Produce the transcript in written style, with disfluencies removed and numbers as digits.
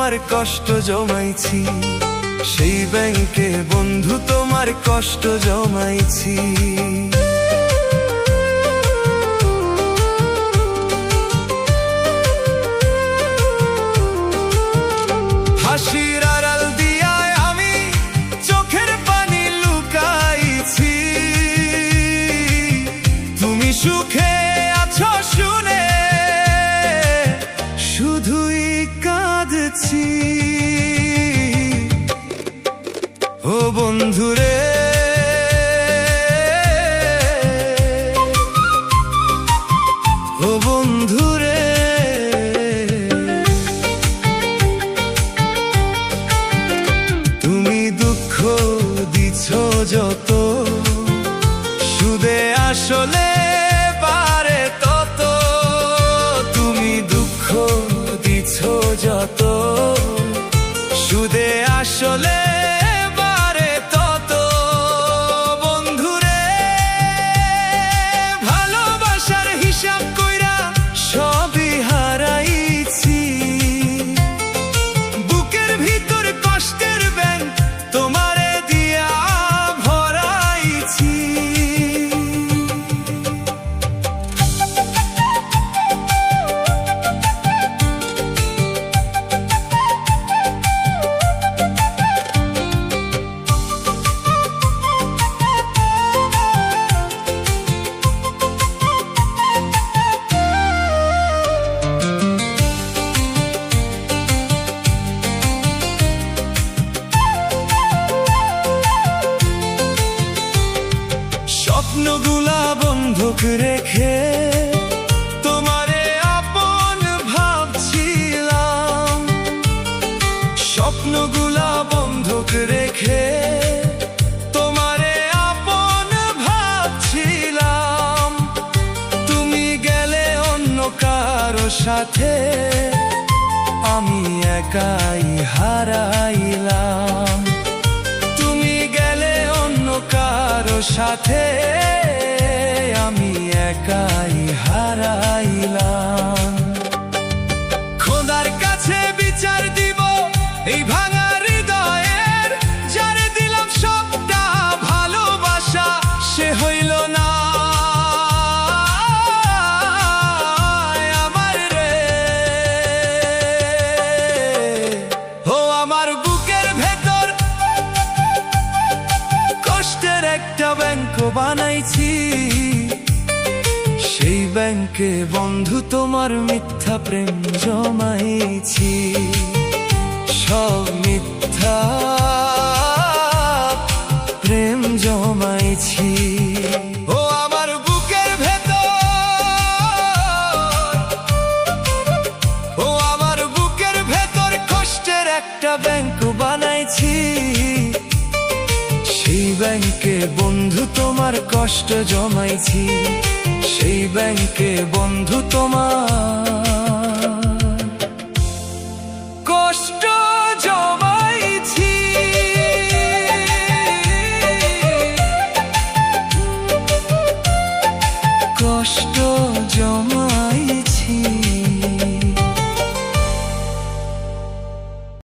তোমার কষ্ট জমাইছি, সেই ব্যাংকে বন্ধু তোমার কষ্ট জমাইছি। হাসির আড়াল দিয়ায় আমি চোখের পানি লুকাইছি, তুমি সুখে আছো শুনে শুধুই কাঁদছি। ও বন্ধুরে, ও বন্ধুরে, তুমি দুঃখ দিছ যত, সুদে আসলে বারে তত। তুমি দুঃখ দিছ যত, সুদে আসলে বারে তত। বন্ধুরে, ভালোবাসার হিসাব কইরা সবই হারাইছি, বুকের ভিতর কষ্টের ব্যাংক তোমারে দিয়া ভরাইছি। স্বপ্নগুলা বন্ধক রেখে তোমারে আপন ভাবছিলাম, স্বপ্নগুলা বন্ধক রেখে তোমারে আপন ভাবছিলাম। তুমি গেলে অন্য কারো সাথে, আমি একাই হারাইলাম। তুমি গেলে অন্য কারো সাথে, আমি একাই হারাইলাম। খোদার কাছে বিচার দিব এই ভাঙা হৃদয়ের, যারে দিলাম সবটা ভালোবাসা সে হইল না আমার রে। ও আমার বুকের ভেতর কষ্টের একটা ব্যাংক বানাইছি, সেই ব্যাংকে বন্ধু তোমার মিথ্যা প্রেম জমাইছি। সব মিথ্যা প্রেম জমাইছি। ও আমার বুকের ভেতর, ও আমার বুকের ভেতর কষ্টের একটা ব্যাংক বানাইছি, সেই ব্যাংকে বন্ধু তোমার কষ্ট জমাইছি, সেই ব্যাংকে বন্ধু তোমার